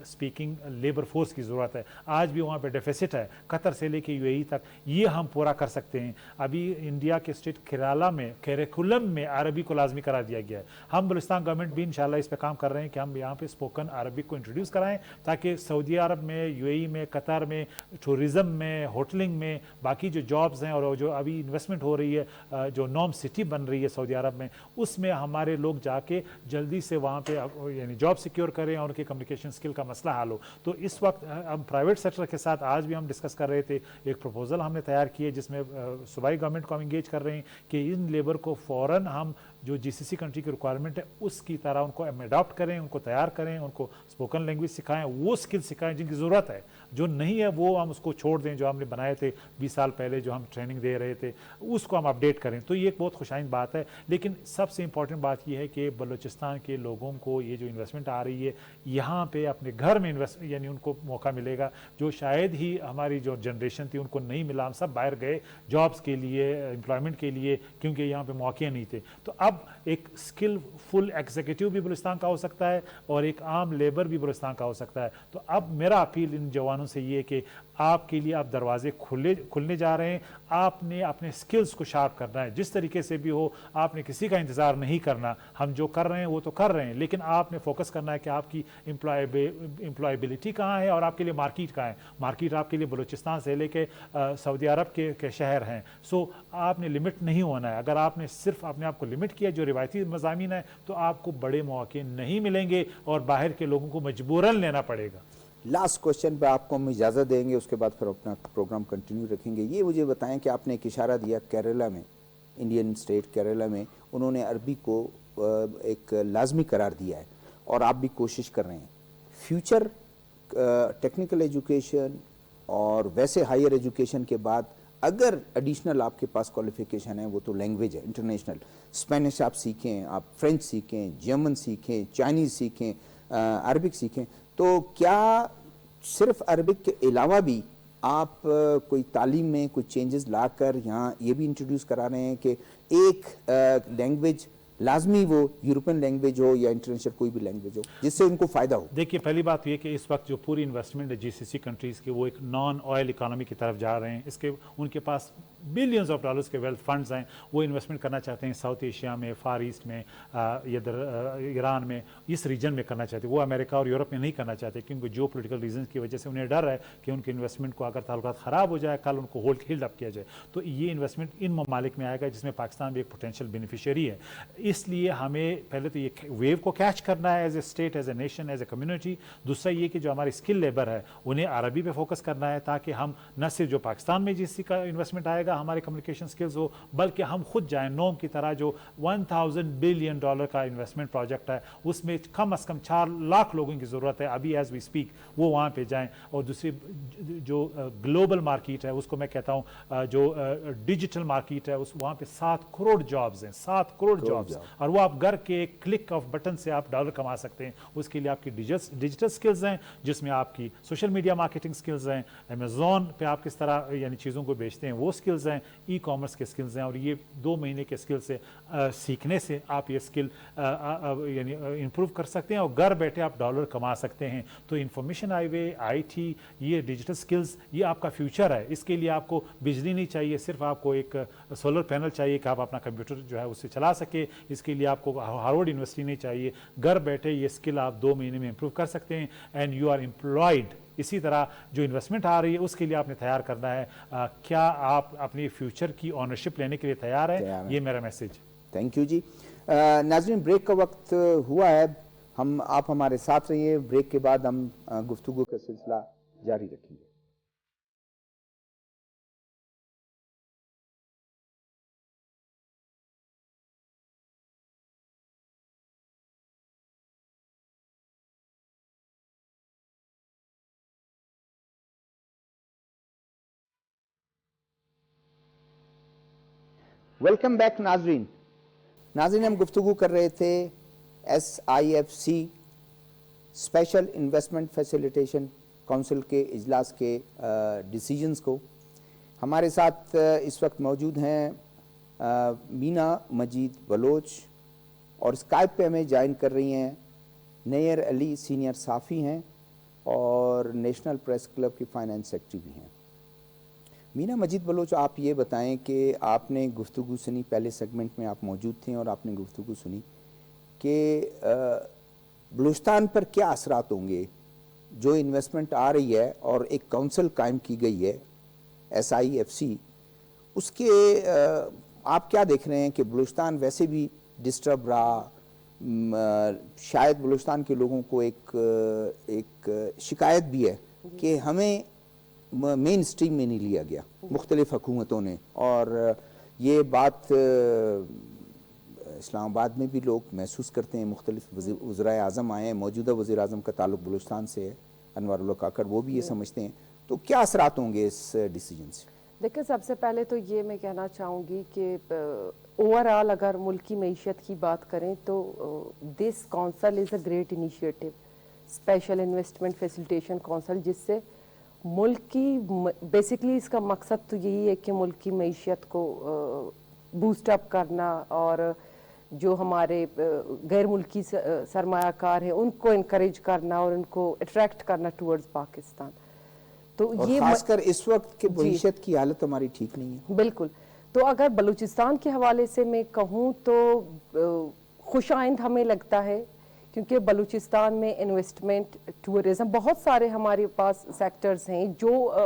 Speaking labour force کی ضرورت ہے، آج بھی وہاں پہ ڈیفیسٹ ہے، قطر سے لے کے یو اے ای تک، یہ ہم پورا کر سکتے ہیں۔ ابھی انڈیا کے اسٹیٹ کیرالا میں کیریکولم میں عربی کو لازمی قرار دیا گیا ہے۔ ہم بلوچستان گورنمنٹ بھی انشاءاللہ اس پہ کام کر رہے ہیں کہ ہم یہاں پہ اسپوکن عربک کو انٹروڈیوس کرائیں، تاکہ سعودی عرب میں، یو اے ای میں، قطر میں، ٹورزم میں، ہوٹلنگ میں، باقی جو جابز ہیں اور جو ابھی انویسٹمنٹ ہو رہی ہے، جو نوم سٹی بن رہی ہے سعودی عرب میں، اس میں ہمارے لوگ جا کے جلدی سے وہاں پہ یعنی جاب سیکیور کریں اور ان کے کمیونیکیشن اسکل کا مسئلہ حل ہو۔ تو اس وقت ہم پرائیویٹ سیکٹر کے ساتھ آج بھی ہم ڈسکس کر رہے تھے، ایک پروپوزل ہم نے تیار کی ہے جس میں صوبائی گورنمنٹ کو ہم انگیج کر رہے ہیں کہ ان لیبر کو فوراً ہم جو جی سی سی کنٹری کی ریکوائرمنٹ ہے اس کی طرح ان کو اڈاپٹ کریں، ان کو تیار کریں، ان کو اسپوکن لینگویج سکھائیں، وہ اسکل سکھائیں جن کی ضرورت ہے، جو نہیں ہے وہ ہم اس کو چھوڑ دیں، جو ہم نے بنائے تھے 20 سال پہلے جو ہم ٹریننگ دے رہے تھے اس کو ہم اپڈیٹ کریں۔ تو یہ ایک بہت خوشائند بات ہے، لیکن سب سے امپورٹنٹ بات یہ ہے کہ بلوچستان کے لوگوں کو یہ جو انویسٹمنٹ آ رہی ہے یہاں پہ اپنے گھر میں انویسٹ یعنی ان کو موقع ملے گا، جو شاید ہی ہماری جو جنریشن تھی ان کو نہیں ملا، ہم سب باہر گئے جابس کے لیے، امپلائمنٹ کے لیے، کیونکہ یہاں پہ مواقع نہیں تھے۔ تو اب ایک اسکل فل ایگزیکٹو بھی بلوچستان کا ہو سکتا ہے اور ایک عام لیبر بھی بلوچستان کا ہو سکتا ہے۔ تو اب میرا اپیل ان جوانوں سے یہ ہے کہ آپ کے لیے آپ دروازے کھلنے جا رہے ہیں، آپ نے اپنے سکلز کو شارپ کرنا ہے، جس طریقے سے بھی ہو، آپ نے کسی کا انتظار نہیں کرنا، ہم جو کر رہے ہیں وہ تو کر رہے ہیں، لیکن آپ نے فوکس کرنا ہے کہ آپ کی امپلائیبلٹی کہاں ہے اور آپ کے لیے مارکیٹ کہاں ہے۔ مارکیٹ آپ کے لیے بلوچستان سے لے کے سعودی عرب کے شہر ہیں، سو آپ نے لمٹ نہیں ہونا ہے۔ اگر آپ نے صرف اپنے آپ کو لمٹ کیا جو روایتی مضامین ہے تو آپ کو بڑے مواقع نہیں ملیں گے اور باہر کے لوگوں کو مجبوراً لینا پڑے گا۔ لاسٹ کوشچن پہ آپ کو ہم اجازت دیں گے، اس کے بعد پھر اپنا پروگرام کنٹینیو رکھیں گے۔ یہ مجھے بتائیں کہ آپ نے ایک اشارہ دیا کیرلا میں، انڈین اسٹیٹ کیرلا میں انہوں نے عربی کو ایک لازمی قرار دیا ہے اور آپ بھی کوشش کر رہے ہیں۔ فیوچر ٹیکنیکل ایجوکیشن اور ویسے ہائر ایجوکیشن کے بعد اگر ایڈیشنل آپ کے پاس کوالیفیکیشن ہے وہ تو لینگویج ہے انٹرنیشنل، اسپینش آپ سیکھیں، آپ فرینچ سیکھیں، جرمن سیکھیں، چائنیز سیکھیں، عربک سیکھیں، تو کیا صرف عربک کے علاوہ بھی آپ کوئی تعلیم میں کوئی چینجز لا کر یہاں یہ بھی انٹروڈیوس کرا رہے ہیں کہ ایک لینگویج لازمی وہ یورپین لینگویج ہو یا انٹرنیشنل کوئی بھی لینگویج ہو جس سے ان کو فائدہ ہو؟ دیکھیے پہلی بات یہ کہ اس وقت جو پوری انویسٹمنٹ ہے جی سی سی کنٹریز کی وہ ایک نان آئل اکانومی کی طرف جا رہے ہیں، اس کے ان کے پاس بلینز آف ڈالرز کے ویلتھ فنڈز ہیں، وہ انویسٹمنٹ کرنا چاہتے ہیں ساؤتھ ایشیا میں، فار ایسٹ میں، ادھر ایران میں، اس ریجن میں کرنا چاہتے ہیں۔ وہ امریکہ اور یورپ میں نہیں کرنا چاہتے کیونکہ جو پولیٹیکل ریزنس کی وجہ سے انہیں ڈر ہے کہ ان کے انویسٹمنٹ کو اگر تعلقات خراب ہو جائے، کل ان کو ہولڈ اپ کیا جائے، تو یہ انویسٹمنٹ ان ممالک میں آئے گا جس میں پاکستان بھی ایک پوٹینشیل بینیفیشری ہے۔ اس لیے ہمیں پہلے تو یہ ویو کو کیچ کرنا ہے as a state, as a nation, as a community. دوسرا یہ کہ جو ہماری اسکل لیبر ہے انہیں عربی پہ فوکس کرنا ہے تاکہ ہم نہ صرف جو پاکستان میں جس کا انویسٹمنٹ آئے گا ہمارے کمیونیکیشن سکلز ہو، بلکہ ہم خود جائیں نوم کی طرح جو $1000 بلین کا انویسٹمنٹ پروجیکٹ ہے اس میں کم از کم 4 لاکھ لوگوں کی ضرورت ہے ابھی ایز وی اسپیک، وہ وہاں پہ جائیں۔ اور دوسری جو گلوبل مارکیٹ ہے اس کو میں کہتا ہوں جو ڈیجیٹل مارکیٹ ہے اس وہاں پہ 7 کروڑ جابز ہیں، 7 کروڑ جابز، اور وہ آپ گھر کے ایک کلک آف بٹن سے آپ ڈالر کما سکتے ہیں۔ اس کے لیے آپ کی ڈیجیٹل سکلز ہیں جس میں آپ کی سوشل میڈیا مارکیٹنگ سکلز ہیں، امیزون پہ آپ کس طرح یعنی چیزوں کو بیچتے ہیں وہ سکلز ہیں، ای کامرس کے سکلز ہیں، اور یہ 2 مہینے کے سکل سے سیکھنے سے آپ یہ سکل یعنی امپروو کر سکتے ہیں اور گھر بیٹھے آپ ڈالر کما سکتے ہیں۔ تو information high way, I T, یہ ڈیجیٹل سکلز یہ آپ کا فیوچر ہے۔ اس کے لیے آپ کو بجلی نہیں چاہیے، صرف آپ کو ایک سولر پینل چاہیے کہ آپ اپنا کمپیوٹر جو ہے اس سے چلا سکے۔ اس کے لیے آپ کو ہارورڈ یونیورسٹی نہیں چاہیے، گھر بیٹھے یہ سکل آپ 2 مہینے میں امپروو کر سکتے ہیں، اینڈ یو آر امپلائڈ۔ اسی طرح جو انویسٹمنٹ آ رہی ہے اس کے لیے آپ نے تیار کرنا ہے، کیا آپ اپنی فیوچر کی اونرشپ لینے کے لیے تیار ہیں؟ یہ میرا میسج۔ تھینک یو جی۔ ناظرین بریک کا وقت ہوا ہے، آپ ہمارے ساتھ رہیے، بریک کے بعد ہم گفتگو کا سلسلہ جاری رکھیں گے۔ ویلکم بیک ناظرین ہم گفتگو کر رہے تھے SIFC special investment facilitation council کے اجلاس کے ڈیسیجنز کو۔ ہمارے ساتھ اس وقت موجود ہیں مینا مجید بلوچ، اور اسکائپ پہ ہمیں جوائن کر رہی ہیں نیئر علی سینئر صحافی ہیں اور نیشنل پریس کلب کے فائنانس سیکرٹری بھی ہیں۔ مینا مجید بلوچ، آپ یہ بتائیں کہ آپ نے گفتگو سنی، پہلے سیگمنٹ میں آپ موجود تھے اور آپ نے گفتگو سنی کہ بلوچستان پر کیا اثرات ہوں گے جو انویسٹمنٹ آ رہی ہے اور ایک کونسل قائم کی گئی ہے SIFC، اس کے آپ کیا دیکھ رہے ہیں کہ بلوچستان ویسے بھی ڈسٹرب رہا، شاید بلوچستان کے لوگوں کو ایک شکایت بھی ہے کہ ہمیں مین سٹریم میں نہیں لیا گیا مختلف حکومتوں نے، اور یہ بات اسلام آباد میں بھی لوگ محسوس کرتے ہیں، مختلف وزرائے اعظم آئے ہیں، موجودہ وزیر اعظم کا تعلق بلوچستان سے ہے انوار اللہ کاکڑ، وہ بھی یہ سمجھتے ہیں، تو کیا اثرات ہوں گے اس ڈیسیجن سے؟ دیکھیں، سب سے پہلے تو یہ میں کہنا چاہوں گی کہ اوور آل اگر ملک کی معیشت کی بات کریں تو this council is a great initiative, special investment facilitation council, جس سے ملک کی بیسکلی اس کا مقصد تو یہی ہے کہ ملک کی معیشت کو بوسٹ اپ کرنا اور جو ہمارے غیر ملکی سرمایہ کار ہیں ان کو انکریج کرنا اور ان کو اٹریکٹ کرنا ٹورڈز پاکستان۔ تو اور یہ خاص کر اس وقت کہ معیشت کی حالت ہماری ٹھیک نہیں ہے۔ بالکل، تو اگر بلوچستان کے حوالے سے میں کہوں تو خوش آئند ہمیں لگتا ہے، کیونکہ بلوچستان میں انویسٹمنٹ، ٹورزم، بہت سارے ہمارے پاس سیکٹرز ہیں جو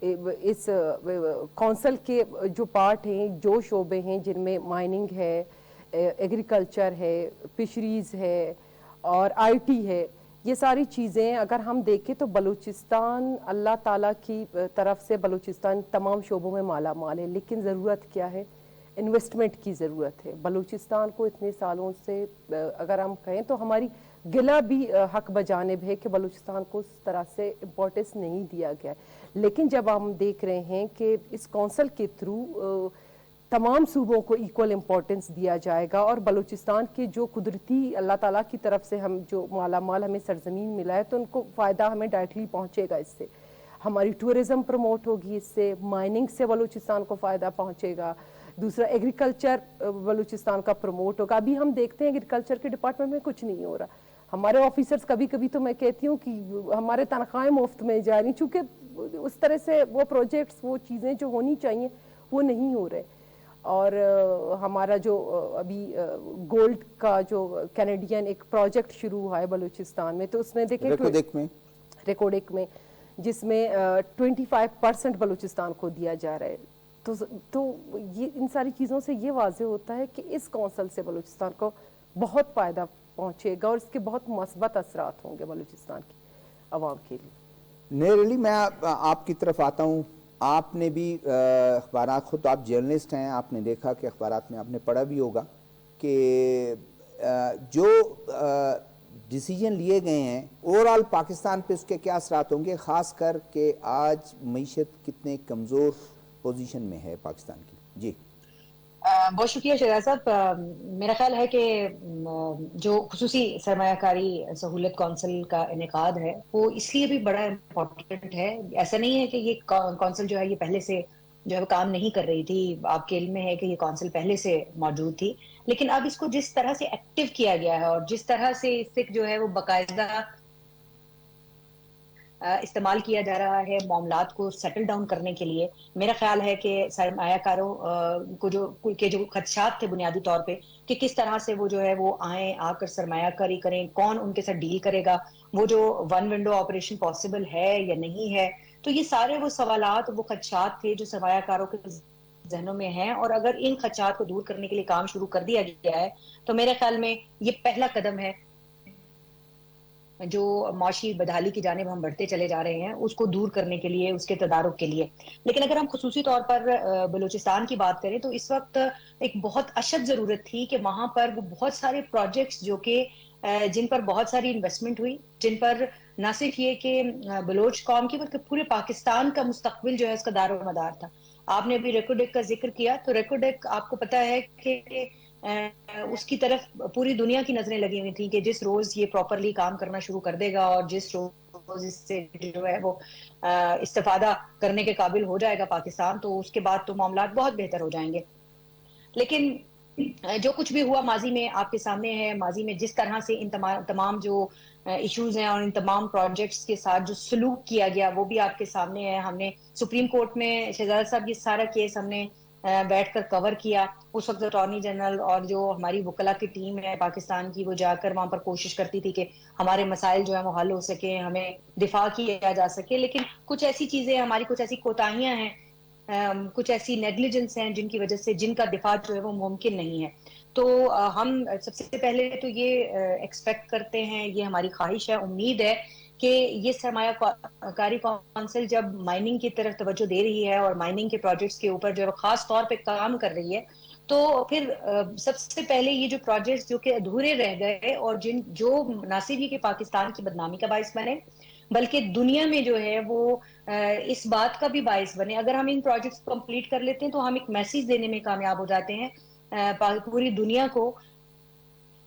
اس کونسل کے جو پارٹ ہیں، جو شعبے ہیں جن میں مائننگ ہے، ایگریکلچر ہے، فشریز ہے اور IT ہے، یہ ساری چیزیں اگر ہم دیکھیں تو بلوچستان اللہ تعالیٰ کی طرف سے بلوچستان تمام شعبوں میں مالا مال ہے، لیکن ضرورت کیا ہے؟ انویسٹمنٹ کی ضرورت ہے۔ بلوچستان کو اتنے سالوں سے اگر ہم کہیں تو ہماری گلہ بھی حق بجانب ہے کہ بلوچستان کو اس طرح سے امپورٹنس نہیں دیا گیا ہے، لیکن جب ہم دیکھ رہے ہیں کہ اس کونسل کے تھرو تمام صوبوں کو ایکول امپورٹنس دیا جائے گا، اور بلوچستان کے جو قدرتی اللہ تعالیٰ کی طرف سے ہم جو مالا مال ہمیں سرزمین ملا ہے تو ان کو فائدہ ہمیں ڈائریکٹلی پہنچے گا، اس سے ہماری ٹورزم پروموٹ ہوگی، اس سے مائننگ سے بلوچستان کو فائدہ پہنچے گا، دوسرا ایگریکلچر بلوچستان کا پروموٹ ہوگا۔ ابھی ہم دیکھتے ہیں ایگریکلچر کے ڈپارٹمنٹ میں کچھ نہیں ہو رہا، ہمارے آفیسرز کبھی کبھی تو میں کہتی ہوں کہ ہمارے تنخواہیں مفت میں جا رہی، چونکہ اس طرح سے وہ پروجیکٹس، وہ چیزیں جو ہونی چاہیے وہ نہیں ہو رہے۔ اور ہمارا جو ابھی گولڈ کا جو کینیڈین ایک پروجیکٹ شروع ہوا ہے بلوچستان میں، تو اس میں دیکھیں ریکوڈک میں جس میں 25% بلوچستان کو دیا جا رہا ہے، تو یہ ان ساری چیزوں سے یہ واضح ہوتا ہے کہ اس کونسل سے بلوچستان کو بہت فائدہ پہنچے گا اور اس کے بہت مثبت اثرات ہوں گے بلوچستان کی عوام کے لیے۔ نیر علی، میں آپ کی طرف آتا ہوں، آپ نے بھی اخبارات، خود آپ جرنلسٹ ہیں، آپ نے دیکھا کہ اخبارات میں آپ نے پڑھا بھی ہوگا کہ جو ڈیسیجن لیے گئے ہیں اوور آل پاکستان پہ اس کے کیا اثرات ہوں گے، خاص کر کہ آج معیشت کتنے کمزور پوزیشن میں ہے پاکستان کی؟ جی بہت شکریہ شہزاد صاحب۔ میرا خیال ہے کہ جو خصوصی سرمایہ کاری سہولت کونسل کا انعقاد ہے وہ اس لیے بھی بڑا امپورٹنٹ ہے۔ ایسا نہیں ہے کہ یہ کونسل جو ہے یہ پہلے سے جو ہے کام نہیں کر رہی تھی، آپ کے علم میں ہے کہ یہ کونسل پہلے سے موجود تھی، لیکن اب اس کو جس طرح سے ایکٹیو کیا گیا ہے اور جس طرح سے اس سے جو ہے وہ باقاعدہ استعمال کیا جا رہا ہے معاملات کو سیٹل ڈاؤن کرنے کے لیے، میرا خیال ہے کہ سرمایہ کاروں کو جو خدشات تھے بنیادی طور پہ کہ کس طرح سے وہ جو ہے وہ آئیں، آ کر سرمایہ کاری کریں، کون ان کے ساتھ ڈیل کرے گا، وہ جو ون ونڈو آپریشن پاسبل ہے یا نہیں ہے، تو یہ سارے وہ سوالات، وہ خدشات تھے جو سرمایہ کاروں کے ذہنوں میں ہیں، اور اگر ان خدشات کو دور کرنے کے لیے کام شروع کر دیا گیا ہے تو میرے خیال میں یہ پہلا قدم ہے جو معاشی بدحالی کی جانب ہم بڑھتے چلے جا رہے ہیں اس کو دور کرنے کے لیے، اس کے تدارک کے لیے۔ لیکن اگر ہم خصوصی طور پر بلوچستان کی بات کریں تو اس وقت ایک بہت اشد ضرورت تھی کہ وہاں پر وہ بہت سارے پروجیکٹس جو کہ جن پر بہت ساری انویسٹمنٹ ہوئی، جن پر نہ صرف یہ کہ بلوچ قوم کی بلکہ پورے پاکستان کا مستقبل جو ہے اس کا دار و مدار تھا۔ آپ نے ابھی ریکوڈیک کا ذکر کیا، تو ریکوڈیک آپ کو پتا ہے کہ اس کی طرف پوری دنیا کی نظریں لگی ہوئی تھیں کہ جس روز یہ پراپرلی کام کرنا شروع کر دے گا اور جس روز اس سے جو ہے وہ استفادہ کرنے کے قابل ہو جائے گا پاکستان، تو اس کے بعد تو معاملات بہت بہتر ہو جائیں گے۔ لیکن جو کچھ بھی ہوا ماضی میں آپ کے سامنے ہے. ماضی میں جس طرح سے ان تمام جو ایشوز ہیں اور ان تمام پروجیکٹس کے ساتھ جو سلوک کیا گیا وہ بھی آپ کے سامنے ہے. ہم نے سپریم کورٹ میں شہزادہ صاحب یہ سارا کیس ہم نے بیٹھ کر کور کیا. اس وقت اٹارنی جنرل اور جو ہماری وکلا کی ٹیم ہے پاکستان کی وہ جا کر وہاں پر کوشش کرتی تھی کہ ہمارے مسائل جو ہیں وہ حل ہو سکے, ہمیں دفاع کیا جا سکے. لیکن کچھ ایسی چیزیں ہماری, کچھ ایسی کوتاہیاں ہیں, کچھ ایسی نیگلیجنس ہیں جن کی وجہ سے جن کا دفاع جو ہے وہ ممکن نہیں ہے. تو ہم سب سے پہلے تو یہ ایکسپیکٹ کرتے ہیں, یہ ہماری خواہش ہے, امید ہے کہ یہ سرمایہ کاری کونسل جب مائننگ کی طرف توجہ دے رہی ہے اور مائننگ کے پروجیکٹس کے اوپر جو خاص طور پہ کام کر رہی ہے, تو پھر سب سے پہلے یہ جو پروجیکٹس جو کہ ادھورے رہ گئے اور جو نہ صرف یہ کہ پاکستان کی بدنامی کا باعث بنے بلکہ دنیا میں جو ہے وہ اس بات کا بھی باعث بنے. اگر ہم ان پروجیکٹس کو کمپلیٹ کر لیتے ہیں تو ہم ایک میسیج دینے میں کامیاب ہو جاتے ہیں پوری دنیا کو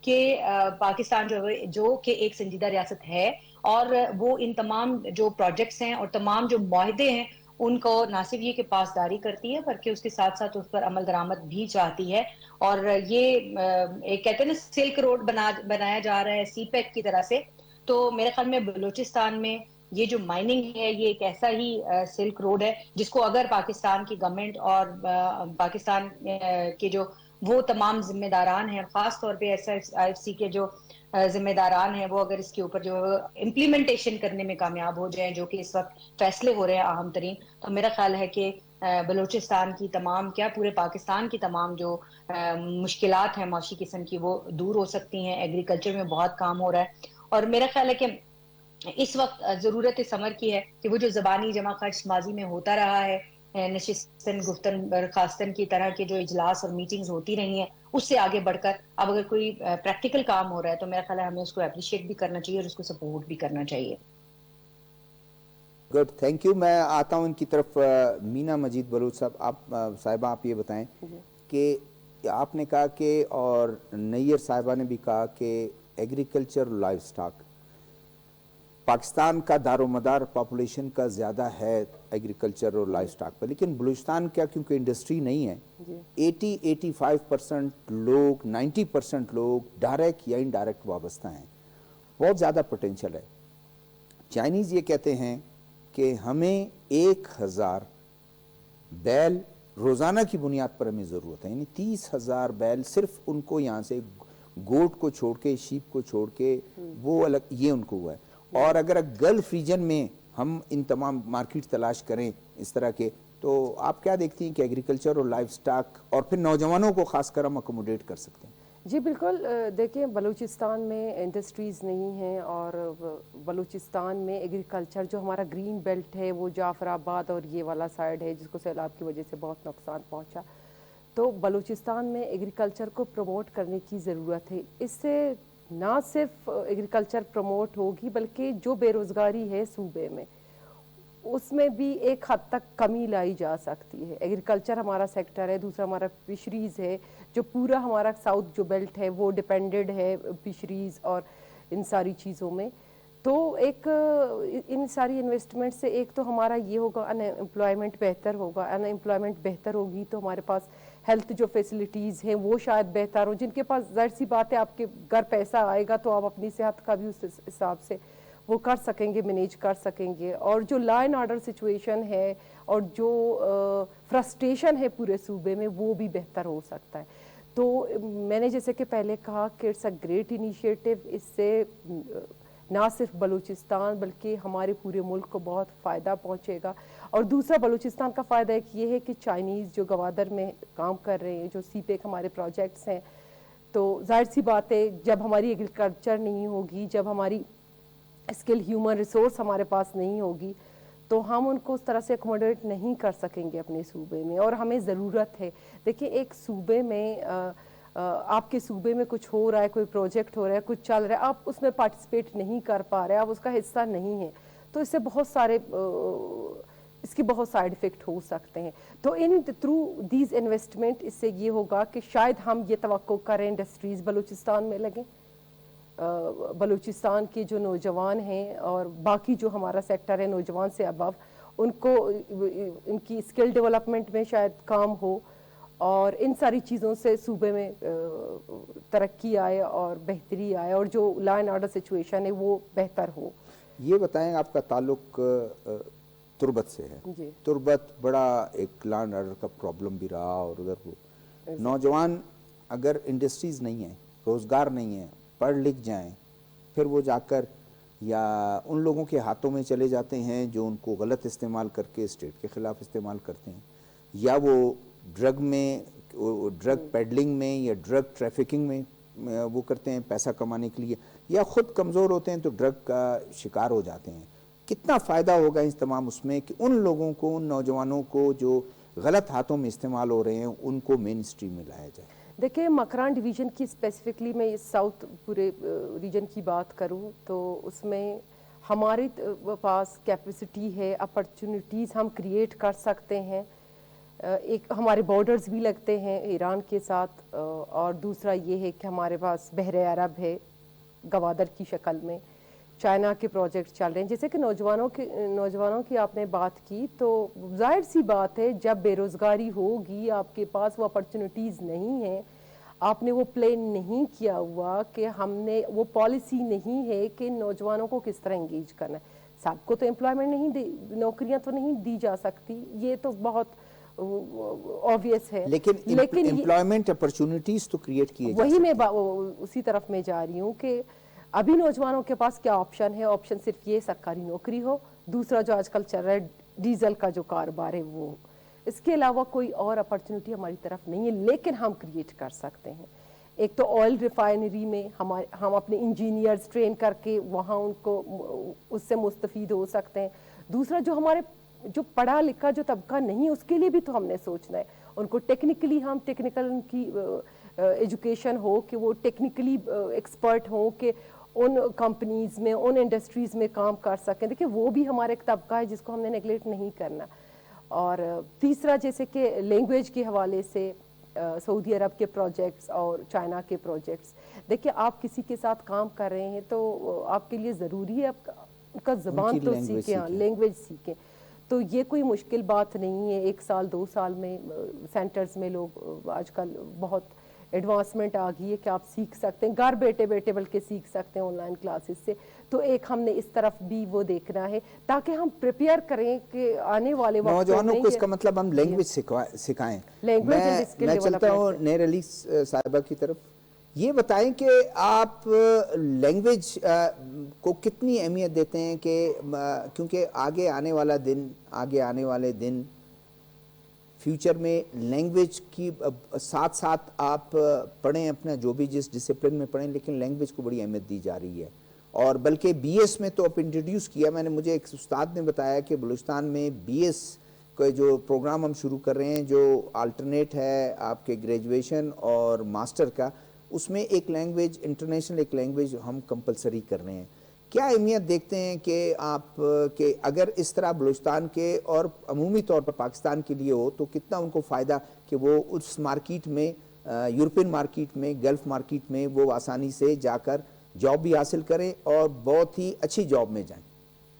کہ پاکستان جو کہ ایک سنجیدہ ریاست ہے, اور وہ ان تمام جو پروجیکٹس ہیں اور تمام جو معاہدے ہیں ان کو نہ صرف یہ کہ پاسداری کرتی ہے بلکہ اس کے ساتھ ساتھ اس پر عمل درآمد بھی چاہتی ہے. اور یہ ایک کہتے ہیں نا سلک روڈ بنایا جا رہا ہے سی پیک کی طرح سے. تو میرے خیال میں بلوچستان میں یہ جو مائننگ ہے یہ ایک ایسا ہی سلک روڈ ہے جس کو اگر پاکستان کی گورنمنٹ اور پاکستان کے جو وہ تمام ذمہ داران ہیں, خاص طور پہ SIFC کے جو ذمہ داران ہیں, وہ اگر اس کے اوپر جو امپلیمنٹیشن کرنے میں کامیاب ہو جائیں, جو کہ اس وقت فیصلے ہو رہے ہیں اہم ترین, تو میرا خیال ہے کہ بلوچستان کی تمام کیا پورے پاکستان کی تمام جو مشکلات ہیں معاشی قسم کی وہ دور ہو سکتی ہیں. ایگریکلچر میں بہت کام ہو رہا ہے اور میرا خیال ہے کہ اس وقت ضرورت ثمر کی ہے کہ وہ جو زبانی جمع خرچ ماضی میں ہوتا رہا ہے, نشستن گفتن برخاستن کی طرح کے جو اجلاس اور میٹنگز ہوتی رہی ہیں, اس سے آگے بڑھ کر اب اگر کوئی پریکٹیکل کام ہو رہا ہے تو میرا خیال ہے ہمیں اس کو اپریشیٹ بھی کرنا چاہیے اور اس کو سپورٹ بھی کرنا چاہیے. Good, thank you. میں آتا ہوں ان کی طرف. مینا مجید بلوچ صاحب, آپ صاحبہ آپ یہ بتائیں کہ آپ نے کہا کہ اور نیئر صاحبہ نے بھی کہا کہ ایگریکلچر لائف سٹاک پاکستان کا دار و مدار پاپولیشن کا زیادہ ہے ایگریکلچر اور لائف سٹاک پر, لیکن بلوچستان کیا کیونکہ انڈسٹری نہیں ہے, 80-85% لوگ 90% لوگ ڈائریکٹ یا انڈائریکٹ وابستہ ہیں. بہت زیادہ پوٹینشل ہے. چائنیز یہ کہتے ہیں کہ ہمیں 1000 بیل روزانہ کی بنیاد پر ہمیں ضرورت ہے, یعنی 30,000 بیل صرف ان کو یہاں سے گوٹ کو چھوڑ کے, شیپ کو چھوڑ کے, وہ الگ یہ ان کو ہوا ہے. اور اگر گلف ریجن میں ہم ان تمام مارکیٹ تلاش کریں اس طرح کے, تو آپ کیا دیکھتی ہیں کہ ایگریکلچر اور لائف سٹاک اور پھر نوجوانوں کو خاص کر ہم اکوموڈیٹ کر سکتے ہیں؟ جی بالکل, دیکھیں بلوچستان میں انڈسٹریز نہیں ہیں اور بلوچستان میں ایگریکلچر جو ہمارا گرین بیلٹ ہے وہ جعفر آباد اور یہ والا سائڈ ہے جس کو سیلاب کی وجہ سے بہت نقصان پہنچا. تو بلوچستان میں ایگریکلچر کو پروموٹ کرنے کی ضرورت ہے. اس سے نہ صرف ایگریکلچر پروموٹ ہوگی بلکہ جو بے روزگاری ہے صوبے میں اس میں بھی ایک حد تک کمی لائی جا سکتی ہے. ایگریکلچر ہمارا سیکٹر ہے, دوسرا ہمارا فشریز ہے, جو پورا ہمارا ساؤتھ جو بیلٹ ہے وہ ڈیپینڈڈ ہے فشریز اور ان ساری چیزوں میں. تو ایک ان ساری انویسٹمنٹ سے ایک تو ہمارا یہ ہوگا ان امپلائمنٹ بہتر ہوگا, ان امپلائمنٹ بہتر ہوگی تو ہمارے پاس ہیلتھ جو فیسلٹیز ہیں وہ شاید بہتر ہوں. جن کے پاس ظاہر سی بات ہے آپ کے گھر پیسہ آئے گا تو آپ اپنی صحت کا بھی اس حساب سے وہ کر سکیں گے, مینیج کر سکیں گے. اور جو لا اینڈ آرڈر سچویشن ہے اور جو فرسٹریشن ہے پورے صوبے میں وہ بھی بہتر ہو سکتا ہے. تو میں نے جیسے کہ پہلے کہا کہ اٹس اے گریٹ انیشیٹو. اس سے نہ صرف بلوچستان بلکہ ہمارے پورے ملک کو بہت فائدہ پہنچے گا. اور دوسرا بلوچستان کا فائدہ ایک یہ ہے کہ چائنیز جو گوادر میں کام کر رہے ہیں, جو سی پیک ہمارے پروجیکٹس ہیں, تو ظاہر سی بات ہے جب ہماری ایگریکلچر نہیں ہوگی, جب ہماری اسکل ہیومن ریسورس ہمارے پاس نہیں ہوگی تو ہم ان کو اس طرح سے اکوموڈیٹ نہیں کر سکیں گے اپنے صوبے میں. اور ہمیں ضرورت ہے, دیکھیں ایک صوبے میں آپ کے صوبے میں کچھ ہو رہا ہے, کوئی پروجیکٹ ہو رہا ہے, کچھ چل رہا ہے, آپ اس میں پارٹیسپیٹ نہیں کر پا رہے, آپ اس کا حصہ نہیں ہیں, تو اس سے بہت سارے اس کی بہت سائیڈ افیکٹ ہو سکتے ہیں. تو ان تھرو دیز انویسٹمنٹ اس سے یہ ہوگا کہ شاید ہم یہ توقع کریں انڈسٹریز بلوچستان میں لگیں. بلوچستان کے جو نوجوان ہیں اور باقی جو ہمارا سیکٹر ہے نوجوان سے ابو, ان کو ان کی اسکل ڈیولپمنٹ میں شاید کام ہو. اور ان ساری چیزوں سے صوبے میں ترقی آئے اور بہتری آئے اور جو لا اینڈ آرڈر سچویشن ہے وہ بہتر ہو. یہ بتائیں آپ کا تعلق تربت سے ہے. جی. تربت بڑا ایک لا اینڈ آرڈر کا پرابلم بھی رہا اور ادھر وہ نوجوان اگر انڈسٹریز نہیں ہیں, روزگار نہیں ہے, پڑھ لکھ جائیں, پھر وہ جا کر یا ان لوگوں کے ہاتھوں میں چلے جاتے ہیں جو ان کو غلط استعمال کر کے اسٹیٹ کے خلاف استعمال کرتے ہیں, یا وہ ڈرگ میں ڈرگ پیڈلنگ میں یا ڈرگ ٹریفکنگ میں وہ کرتے ہیں پیسہ کمانے کے لیے, یا خود کمزور ہوتے ہیں تو ڈرگ کا شکار ہو جاتے ہیں. کتنا فائدہ ہوگا اس تمام اس میں کہ ان لوگوں کو, ان نوجوانوں کو جو غلط ہاتھوں میں استعمال ہو رہے ہیں ان کو مین اسٹریم میں لایا جائے. دیکھیں مکران ڈویژن کی اسپیسیفکلی میں اس ساؤتھ پورے ریجن کی بات کروں تو اس میں ہمارے پاس کیپیسٹی ہے, اپرچونٹیز ہم کریٹ کر سکتے ہیں. ایک ہمارے بارڈرز بھی لگتے ہیں ایران کے ساتھ, اور دوسرا یہ ہے کہ ہمارے پاس بحر عرب ہے گوادر کی شکل میں, چائنا کے پروجیکٹ چل رہے ہیں. جیسے کہ نوجوانوں کی آپ نے بات کی تو ظاہر سی بات ہے جب بے روزگاری ہوگی, آپ کے پاس وہ اپرچونٹیز نہیں ہیں, آپ نے وہ پلان نہیں کیا ہوا کہ ہم نے وہ پالیسی نہیں ہے کہ نوجوانوں کو کس طرح انگیج کرنا ہے. سب کو تو امپلائمنٹ نہیں نوکریاں تو نہیں دی جا سکتی, یہ تو بہت obvious ہے, لیکن امپلائمنٹ اپرچونٹیز تو کریٹ کیے جا وہی سکتے میں ہیں. اسی طرف میں جا رہی ہوں کہ ابھی نوجوانوں کے پاس کیا آپشن ہے. آپشن صرف یہ سرکاری نوکری ہو, دوسرا جو آج کل چل رہا ہے ڈیزل کا جو کاروبار ہے وہ, اس کے علاوہ کوئی اور اپرچونٹی ہماری طرف نہیں ہے, لیکن ہم کریٹ کر سکتے ہیں. ایک تو آئل ریفائنری میں ہم اپنے انجینئرز ٹرین کر کے وہاں ان کو اس سے مستفید ہو سکتے ہیں. دوسرا جو ہمارے جو پڑھا لکھا جو طبقہ نہیں, اس کے لیے بھی تو ہم نے سوچنا ہے. ان کو ٹیکنیکلی ہم ٹیکنیکل ان کی ایجوکیشن ہو کہ وہ ٹیکنیکلی ایکسپرٹ ہوں کہ ان کمپنیز میں ان انڈسٹریز میں کام کر سکیں. دیکھیں وہ بھی ہمارا ایک طبقہ ہے جس کو ہم نے نیگلیکٹ نہیں کرنا. اور تیسرا جیسے کہ لینگویج کے حوالے سے سعودی عرب کے پروجیکٹس اور چائنا کے پروجیکٹس, دیکھیں آپ کسی کے ساتھ کام کر رہے ہیں تو آپ کے لیے ضروری ہے آپ کا زبان تو سیکھیں, لینگویج سیکھیں. تو یہ کوئی مشکل بات نہیں ہے. 1 سال 2 سال میں سینٹرز میں لوگ آج کل بہت ایڈوانسمنٹ آ گئی ہے کہ آپ سیکھ سکتے ہیں گھر بیٹھے بیٹھے, بلکہ سیکھ سکتے ہیں آن لائن کلاسز سے. تو ایک ہم نے اس طرف بھی وہ دیکھنا ہے تاکہ ہم پریپیئر کریں کہ آنے والے وقت نوجوانوں کو اس کا مطلب ہم لینگویج سکھائیں. میں چلتا ہوں نیر علی صاحبہ کی طرف. یہ بتائیں کہ آپ لینگویج کو کتنی اہمیت دیتے ہیں کہ کیونکہ آگے آنے والے دن فیوچر میں لینگویج کی ساتھ ساتھ آپ پڑھیں اپنا جو بھی جس ڈسپلن میں پڑھیں, لیکن لینگویج کو بڑی اہمیت دی جا رہی ہے. اور بلکہ بی ایس میں تو اب انٹروڈیوس کیا, مجھے ایک استاد نے بتایا کہ بلوچستان میں بی ایس کا جو پروگرام ہم شروع کر رہے ہیں جو آلٹرنیٹ ہے آپ کے گریجویشن اور ماسٹر کا, اس میں ایک لینگویج انٹرنیشنل ایک لینگویج ہم کمپلسری کر رہے ہیں. کیا اہمیت دیکھتے ہیں کہ آپ کہ اگر اس طرح بلوچستان کے اور عمومی طور پر پاکستان کے لیے ہو تو کتنا ان کو فائدہ کہ وہ اس مارکیٹ میں یورپین مارکیٹ میں گلف مارکیٹ میں وہ آسانی سے جا کر جاب بھی حاصل کریں اور بہت ہی اچھی جاب میں جائیں.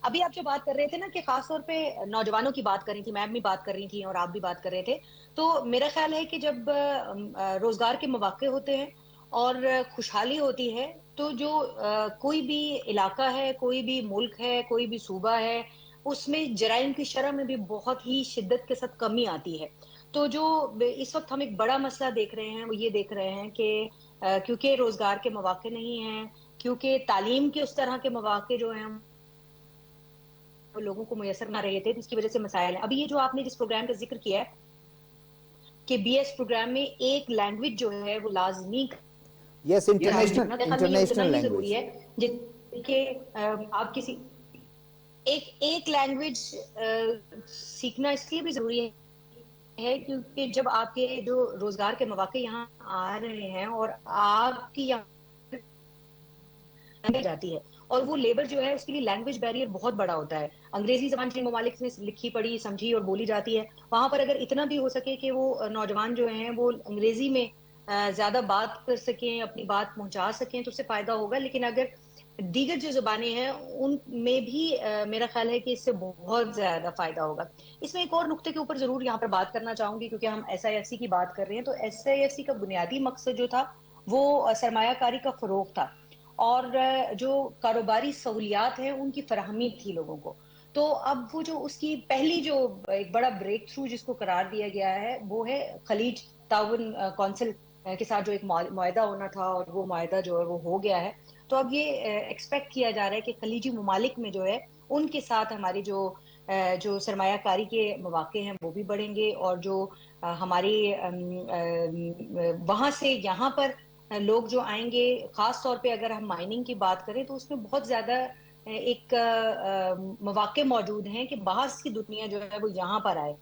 ابھی آپ جو بات کر رہے تھے نا کہ خاص طور پہ نوجوانوں کی بات کر رہی تھی, میم بھی بات کر رہی تھی اور آپ بھی بات کر رہے تھے, تو میرا خیال ہے کہ جب روزگار کے مواقع ہوتے ہیں اور خوشحالی ہوتی ہے تو جو کوئی بھی علاقہ ہے, کوئی بھی ملک ہے, کوئی بھی صوبہ ہے, اس میں جرائم کی شرح میں بھی بہت ہی شدت کے ساتھ کمی آتی ہے. تو جو اس وقت ہم ایک بڑا مسئلہ دیکھ رہے ہیں وہ یہ دیکھ رہے ہیں کہ کیونکہ روزگار کے مواقع نہیں ہیں, کیونکہ تعلیم کے اس طرح کے مواقع جو ہیں وہ لوگوں کو میسر نہ رہے تھے, جس کی وجہ سے مسائل ہیں. ابھی یہ جو آپ نے جس پروگرام کا ذکر کیا ہے کہ بی ایس پروگرام میں ایک لینگویج جو ہے وہ لازمی, یس انٹرنیشنل لینگویج ضروری ہے جس کہ آپ کسی ایک لینگویج سیکھنا اس لیے بھی ضروری ہے کیونکہ جب آپ کے جو روزگار کے مواقع یہاں آ رہے ہیں اور آپ کی یہاں جاتی ہے اور وہ لیبر جو ہے اس کے لیے لینگویج بیریئر بہت بڑا ہوتا ہے. انگریزی زبان کے ممالک میں لکھی پڑھی سمجھی اور بولی جاتی ہے, وہاں پر اگر اتنا بھی ہو سکے کہ وہ نوجوان جو ہیں وہ انگریزی میں زیادہ بات کر سکیں, اپنی بات پہنچا سکیں تو اس سے فائدہ ہوگا. لیکن اگر دیگر جو زبانیں ہیں ان میں بھی میرا خیال ہے کہ اس سے بہت زیادہ فائدہ ہوگا. اس میں ایک اور نقطے کے اوپر ضرور یہاں پر بات کرنا چاہوں گی، کیونکہ ہم ایس آئی ایف سی کی بات کر رہے ہیں، تو ایس آئی ایف سی کا بنیادی مقصد جو تھا وہ سرمایہ کاری کا فروغ تھا، اور جو کاروباری سہولیات ہیں ان کی فراہمی تھی لوگوں کو. تو اب وہ جو اس کی پہلی جو ایک بڑا بریک تھرو جس کو قرار دیا گیا ہے وہ ہے خلیج تعاون کونسل کے ساتھ جو ایک معاہدہ ہونا تھا، اور وہ معاہدہ جو ہے وہ ہو گیا ہے. تو اب یہ ایکسپیکٹ کیا جا رہا ہے کہ خلیجی ممالک میں جو ہے ان کے ساتھ ہماری جو سرمایہ کاری کے مواقع ہیں وہ بھی بڑھیں گے، اور جو ہماری وہاں سے یہاں پر لوگ جو آئیں گے، خاص طور پہ اگر ہم مائننگ کی بات کریں تو اس میں بہت زیادہ ایک مواقع موجود ہیں کہ باہر کی دنیا جو ہے وہ یہاں پر آئے.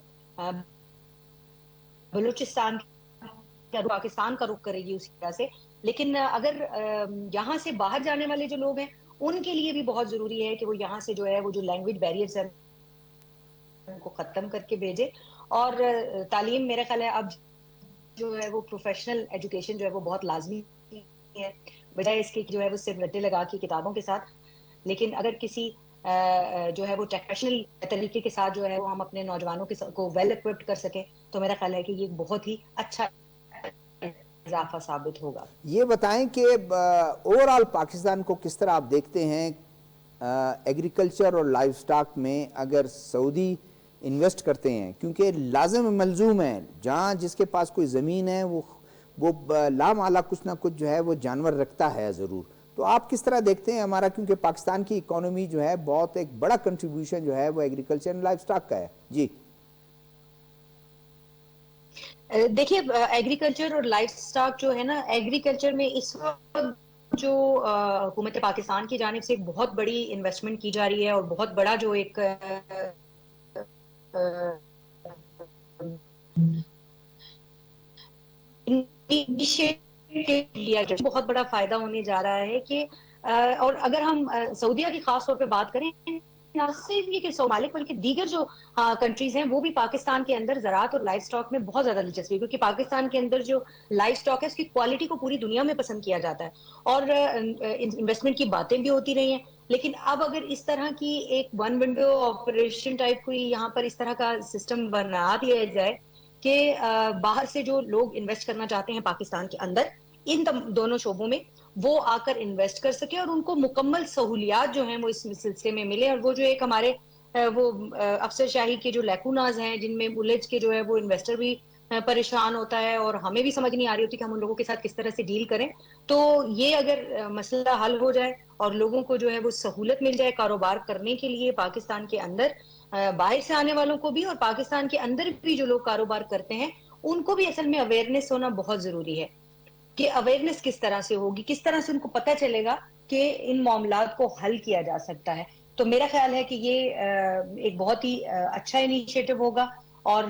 بلوچستان پاکستان کا رخ کرے گی اسی طرح سے، لیکن اگر یہاں سے باہر جانے والے جو لوگ ہیں ان کے لیے بھی بہت ضروری ہے کہ وہ یہاں سے جو ہے وہ جو لینگویج بیریئرز ہیں ان کو ختم کر کے بھیجے. اور تعلیم میرا خیال ہے اب جو ہے وہ پروفیشنل ایجوکیشن جو ہے وہ بہت لازمی ہے، بجائے اس کے جو ہے وہ صرف رٹے لگا کے کتابوں کے ساتھ. لیکن اگر کسی جو ہے وہ ٹیکنیشنل طریقے کے ساتھ جو ہے وہ ہم اپنے نوجوانوں کو ویل اکوپڈ کر سکیں تو میرا خیال ہے کہ یہ بہت ہی اچھا اضافہ ثابت ہوگا. یہ بتائیں کہ اوور آل پاکستان کو کس طرح آپ دیکھتے ہیں ایگریکلچر اور لائف سٹاک میں اگر سعودی انویسٹ کرتے ہیں، کیونکہ لازم ملزوم ہے جہاں جس کے پاس کوئی زمین ہے وہ لامعلا کچھ نہ کچھ جو ہے وہ جانور رکھتا ہے ضرور. تو آپ کس طرح دیکھتے ہیں ہمارا، کیونکہ پاکستان کی اکانومی جو ہے بہت ایک بڑا کنٹریبیوشن جو ہے وہ ایگریکلچر اینڈ لائف سٹاک کا ہے. جی دیکھیے ایگریکلچر اور لائف سٹاک جو ہے نا، ایگریکلچر میں اس وقت جو حکومت پاکستان کی جانب سے ایک بہت بڑی انویسٹمنٹ کی جا رہی ہے، اور بہت بڑا جو ایک بہت بڑا فائدہ ہونے جا رہا ہے کہ اور اگر ہم سعودیہ کی خاص طور پہ بات کریں، نہ صرف یہ کہ ممالک بلکہ دیگر جو کنٹریز ہیں وہ بھی پاکستان کے اندر زراعت اور لائف سٹاک میں بہت زیادہ دلچسپی ہے، کیونکہ پاکستان کے اندر جو لائف سٹاک ہے اس کی کوالٹی کو پوری دنیا میں پسند کیا جاتا ہے، اور انویسٹمنٹ کی باتیں بھی ہوتی رہی ہیں. لیکن اب اگر اس طرح کی ایک ون ونڈو آپریشن ٹائپ کوئی یہاں پر اس طرح کا سسٹم بنا دیا جائے کہ باہر سے جو لوگ انویسٹ کرنا چاہتے ہیں پاکستان کے اندر ان دونوں شعبوں میں وہ آ کر انویسٹ کر سکے، اور ان کو مکمل سہولیات جو ہیں وہ اس سلسلے میں ملے، اور وہ جو ایک ہمارے وہ افسر شاہی کے جو لیکوناز ہیں جن میں الجھ کے جو ہے وہ انویسٹر بھی پریشان ہوتا ہے، اور ہمیں بھی سمجھ نہیں آ رہی ہوتی کہ ہم ان لوگوں کے ساتھ کس طرح سے ڈیل کریں. تو یہ اگر مسئلہ حل ہو جائے اور لوگوں کو جو ہے وہ سہولت مل جائے کاروبار کرنے کے لیے پاکستان کے اندر، باہر سے آنے والوں کو بھی اور پاکستان کے اندر بھی جو لوگ کاروبار کرتے ہیں ان کو بھی اصل میں اویئرنیس ہونا بہت ضروری ہے. کہ اویئرنیس کس طرح سے ہوگی، کس طرح سے ان کو پتہ چلے گا کہ ان معاملات کو حل کیا جا سکتا ہے. تو میرا خیال ہے کہ یہ ایک بہت ہی اچھا انیشیٹو ہوگا، اور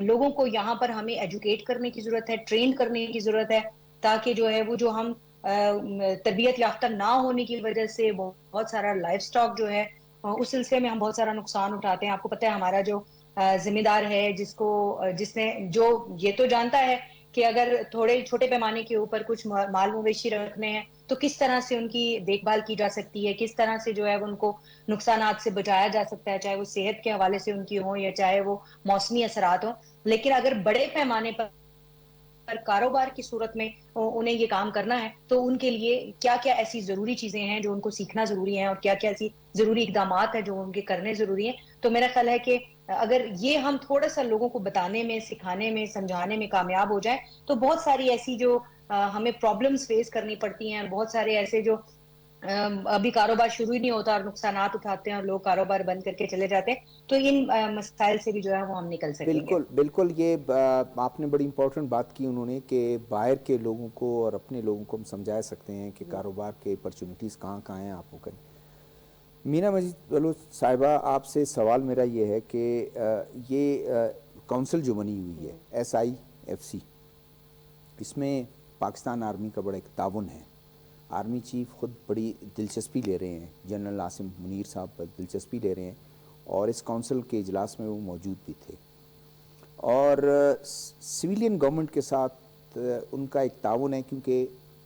لوگوں کو یہاں پر ہمیں ایجوکیٹ کرنے کی ضرورت ہے، ٹرین کرنے کی ضرورت ہے، تاکہ جو ہے وہ جو ہم تربیت یافتہ نہ ہونے کی وجہ سے بہت سارا لائف سٹاک جو ہے اس سلسلے میں ہم بہت سارا نقصان اٹھاتے ہیں. آپ کو پتہ ہے ہمارا جو ذمہ دار ہے جس نے جو یہ تو جانتا ہے کہ اگر تھوڑے چھوٹے پیمانے کے اوپر کچھ مال مویشی رکھنے ہیں تو کس طرح سے ان کی دیکھ بھال کی جا سکتی ہے، کس طرح سے جو ہے ان کو نقصانات سے بچایا جا سکتا ہے، چاہے وہ صحت کے حوالے سے ان کی ہوں یا چاہے وہ موسمی اثرات ہوں. لیکن اگر بڑے پیمانے پر کاروبار کی صورت میں انہیں یہ کام کرنا ہے تو ان کے لیے کیا کیا ایسی ضروری چیزیں ہیں جو ان کو سیکھنا ضروری ہیں، اور کیا کیا ایسی ضروری اقدامات ہیں جو ان کے کرنے ضروری ہیں. تو میرا خیال ہے کہ اگر یہ ہم تھوڑا سا لوگوں کو بتانے میں، سکھانے میں، سمجھانے میں کامیاب ہو جائیں تو بہت ساری ایسی جو ہمیں پرابلمز فیس کرنی پڑتی ہیں، بہت سارے ایسے جو ابھی کاروبار شروع ہی نہیں ہوتا اور نقصانات اٹھاتے ہیں اور لوگ کاروبار بند کر کے چلے جاتے ہیں، تو ان مسائل سے بھی جو ہے وہ ہم نکل سکیں گے. بالکل بالکل، یہ آپ نے بڑی امپورٹنٹ بات کی انہوں نے کہ باہر کے لوگوں کو اور اپنے لوگوں کو ہم سمجھا سکتے ہیں کہ کاروبار کے اپرچونیٹیز کہاں کہاں ہیں آپ کو کریں. مینا مجید بلوچ صاحبہ، آپ سے سوال میرا یہ ہے کہ یہ کونسل جو بنی ہوئی ہے ایس آئی ایف سی، اس میں پاکستان آرمی کا بڑا ایک تعاون ہے. آرمی چیف خود بڑی دلچسپی لے رہے ہیں، جنرل عاصم منیر صاحب دلچسپی لے رہے ہیں، اور اس کونسل کے اجلاس میں وہ موجود بھی تھے. اور سویلین گورنمنٹ کے ساتھ ان کا ایک تعاون ہے، کیونکہ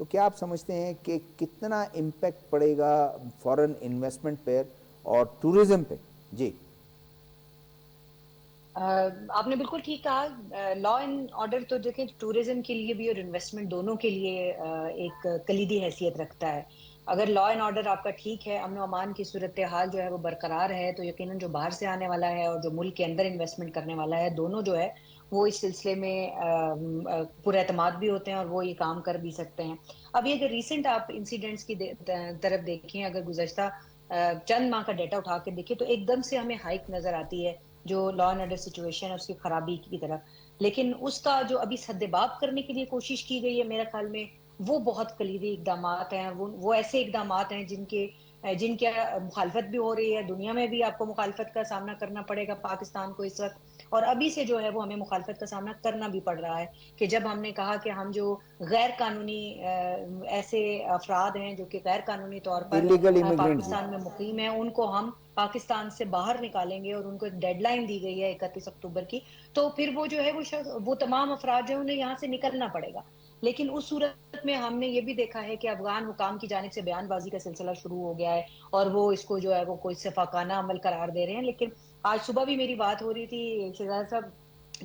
تو کیا آپ سمجھتے ہیں کہ کتنا امپیکٹ پڑے گا فورن انویسٹمنٹ پہ اور ٹورزم پہ؟ جی آپ نے بالکل ٹھیک کہا. لا اینڈ آرڈر تو دیکھیں ٹورزم کے لیے بھی اور انویسٹمنٹ دونوں کے لیے ایک کلیدی حیثیت رکھتا ہے. اگر لا اینڈ آرڈر آپ کا ٹھیک ہے، امن و امان کی صورتحال جو ہے وہ برقرار ہے، تو یقیناً جو باہر سے آنے والا ہے اور جو ملک کے اندر انویسٹمنٹ کرنے والا ہے، دونوں جو ہے وہ اس سلسلے میں پر اعتماد بھی ہوتے ہیں اور وہ یہ کام کر بھی سکتے ہیں. ابھی اگر ریسنٹ آپ انسیڈنٹس کی طرف دیکھیں، اگر گزشتہ چند ماہ کا ڈیٹا اٹھا کے دیکھیں تو ایک دم سے ہمیں ہائک نظر آتی ہے جو لا اینڈ آرڈر سچویشن ہے اس کی خرابی کی طرف. لیکن اس کا جو ابھی سدباب کرنے کے لیے کوشش کی گئی ہے میرے خیال میں وہ بہت کلیدی اقدامات ہیں. وہ ایسے اقدامات ہیں جن کے مخالفت بھی ہو رہی ہے. دنیا میں بھی آپ کو مخالفت کا سامنا کرنا پڑے گا پاکستان کو اس وقت، اور ابھی سے جو ہے وہ ہمیں مخالفت کا سامنا کرنا بھی پڑ رہا ہے کہ جب ہم نے کہا کہ ہم جو غیر قانونی ایسے افراد ہیں جو کہ غیر قانونی طور پر انلیگل امیگرینٹ. جی پاکستان میں مقیم ہیں، ان کو ہم پاکستان سے باہر نکالیں گے اور ان کو ایک ڈیڈ لائن دی گئی ہے 31 اکتوبر کی، تو پھر وہ جو ہے وہ تمام افراد جو انہیں یہاں سے نکلنا پڑے گا. لیکن اس صورت میں ہم نے یہ بھی دیکھا ہے کہ افغان حکام کی جانب سے بیان بازی کا سلسلہ شروع ہو گیا ہے اور وہ اس کو جو ہے وہ کوئی شفاقانہ عمل قرار دے رہے ہیں. لیکن آج صبح بھی میری بات ہو رہی تھی شہزاد صاحب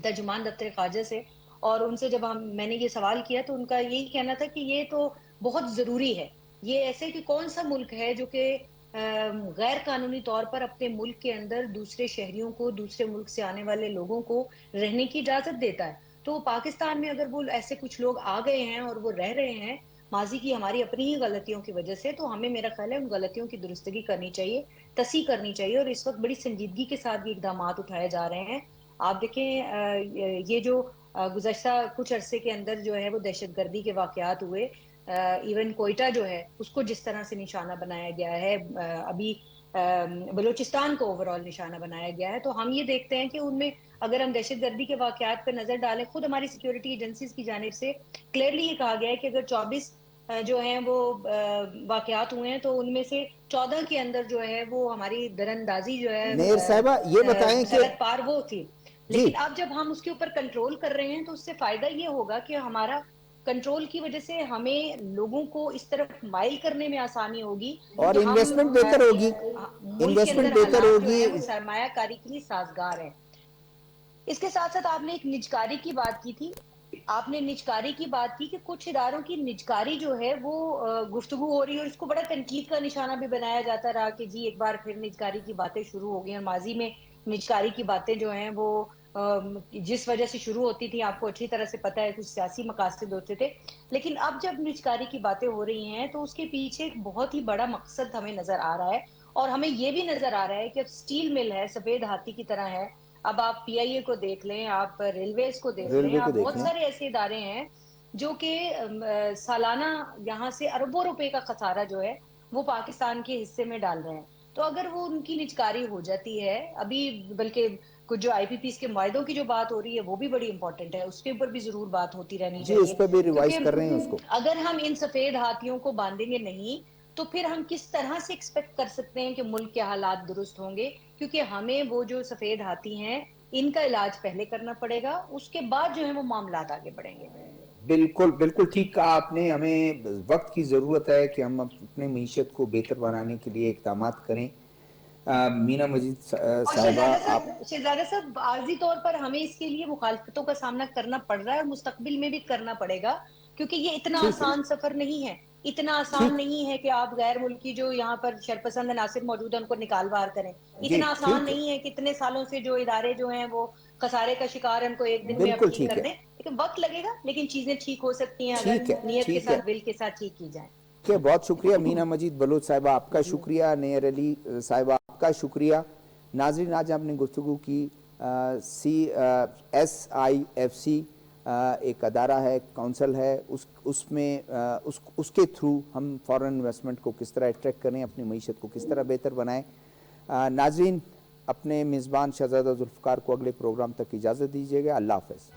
ترجمان دفتر خارجہ سے، اور ان سے جب میں نے یہ سوال کیا تو ان کا یہی کہنا تھا کہ یہ تو بہت ضروری ہے. یہ ایسے کہ کون سا ملک ہے جو کہ غیر قانونی طور پر اپنے ملک کے اندر دوسرے شہریوں کو، دوسرے ملک سے آنے والے لوگوں کو رہنے کی اجازت دیتا ہے؟ تو پاکستان میں اگر وہ ایسے کچھ لوگ آ گئے ہیں اور وہ رہ رہے ہیں ماضی کی ہماری اپنی ہی غلطیوں کی وجہ سے، تو ہمیں میرا خیال ہے ان غلطیوں کی درستگی کرنی چاہیے، تصحیح کرنی چاہیے، اور اس وقت بڑی سنجیدگی کے ساتھ بھی اقدامات اٹھائے جا رہے ہیں. آپ دیکھیں یہ جو گزشتہ کچھ عرصے کے اندر جو ہے وہ دہشت گردی کے واقعات ہوئے، ایون کوئٹہ جو ہے اس کو جس طرح سے نشانہ بنایا گیا ہے، ابھی بلوچستان کو اوور آل نشانہ بنایا گیا ہے، تو ہم یہ دیکھتے ہیں کہ ان میں اگر ہم دہشت گردی کے واقعات پر نظر ڈالیں، خود ہماری سیکیورٹی ایجنسیز کی جانب سے کلیئرلی یہ کہا گیا ہے کہ اگر 24 جو ہیں وہ واقعات ہوئے ہیں تو ان میں سے 14 کے اندر جو ہے وہ ہماری دراندازی جو نیر صاحبہ یہ بتائیں ہے کہ سرحد پار وہ تھی. جی لیکن اب جب ہم اس کے اوپر کنٹرول کر رہے ہیں تو اس سے فائدہ یہ ہوگا کہ ہمارا کنٹرول کی وجہ سے ہمیں لوگوں کو اس طرف مائل کرنے میں آسانی ہوگی اور کہ ہم انویسٹمنٹ بہتر ہوگی، ملک کے انویسٹمنٹ اندر بہتر حالات جو ہوگی. ہیں وہ سرمایہ کاری کے لیے سازگار ہیں. اس کے ساتھ ساتھ آپ نے ایک نجکاری کی بات کی تھی. آپ نے نجکاری کی بات کی کہ کچھ اداروں کی نجکاری جو ہے وہ گفتگو ہو رہی ہے اور اس کو بڑا تنقید کا نشانہ بھی بنایا جاتا رہا کہ جی ایک بار پھر نجکاری کی باتیں شروع ہو گئی ہیں. اور ماضی میں نجکاری کی باتیں جو ہیں وہ جس وجہ سے شروع ہوتی تھی آپ کو اچھی طرح سے پتہ ہے، کچھ سیاسی مقاصد ہوتے تھے. لیکن اب جب نجکاری کی باتیں ہو رہی ہیں تو اس کے پیچھے ایک بہت ہی بڑا مقصد ہمیں نظر آ رہا ہے، اور ہمیں یہ بھی نظر آ رہا ہے کہ اب اسٹیل مل ہے، سفید ہاتھی کی طرح ہے. اب آپ پی آئی اے کو دیکھ لیں، آپ ریلویز کو دیکھ لیں، ریلوے کو آپ دیکھ بہت لیں. سارے ایسے ادارے ہیں جو کہ سالانہ یہاں سے اربوں روپے کا خسارہ جو ہے وہ پاکستان کے حصے میں ڈال رہے ہیں. تو اگر وہ ان کی نجکاری ہو جاتی ہے ابھی، بلکہ کچھ جو آئی پی پیز کے معاہدوں کی جو بات ہو رہی ہے وہ بھی بڑی امپورٹنٹ ہے، اس کے اوپر بھی ضرور بات ہوتی رہنی جی چاہیے. اس پہ بھی ریوائز کر رہے ہیں اس کیونکہ کو. اگر ہم ان سفید ہاتھیوں کو باندھیں گے نہیں تو پھر ہم کس طرح سے ایکسپیکٹ کر سکتے ہیں کہ ملک کے حالات درست ہوں گے؟ کیونکہ ہمیں وہ جو سفید ہاتھی ہیں ان کا علاج پہلے کرنا پڑے گا، اس کے بعد جو ہے وہ معاملات آگے بڑھیں گے. بالکل بالکل ٹھیک کہا آپ نے. ہمیں وقت کی ضرورت ہے کہ ہم اپنے معیشت کو بہتر بنانے کے لیے اقدامات کریں. مینا مجید اور صاحبہ آپ شہزادہ صاحب عارضی طور پر ہمیں اس کے لیے مخالفتوں کا سامنا کرنا پڑ رہا ہے اور مستقبل میں بھی کرنا پڑے گا، کیونکہ یہ اتنا ٹھیک ہے آسان سفر نہیں ہے. اتنا آسان ٹھیک نہیں ہے کہ آپ غیر ملکی جو یہاں پر شرپسند عناصر موجود ہیں ان کو نکال باہر کریں. جی اتنا آسان ٹھیک نہیں ہے کہ اتنے سالوں سے جو ادارے جو ہیں وہ خسارے کا شکار ہیں ان کو ایک دن میں اب بالکل ٹھیک ٹھیک کر ہے دیں. لیکن وقت لگے گا، لیکن چیزیں ٹھیک ہو سکتی ہیں اگر ٹھیک ہے نیت کے ٹھیک ہے. ساتھ، دل کے ساتھ ٹھیک کی جائیں. بہت شکریہ مینا مجید بلوچ صاحبہ، آپ کا شکریہ. نیر علی صاحبہ آپ کا شکریہ. ناظرین آج ہم نے گفتگو کی SIFC ایک ادارہ ہے، کونسل ہے، اس میں اس کے تھرو ہم فورن انویسٹمنٹ کو کس طرح اٹریکٹ کریں، اپنی معیشت کو کس طرح بہتر بنائیں. ناظرین اپنے میزبان شہزادہ ذوالفقار کو اگلے پروگرام تک اجازت دیجیے گا. اللہ حافظ.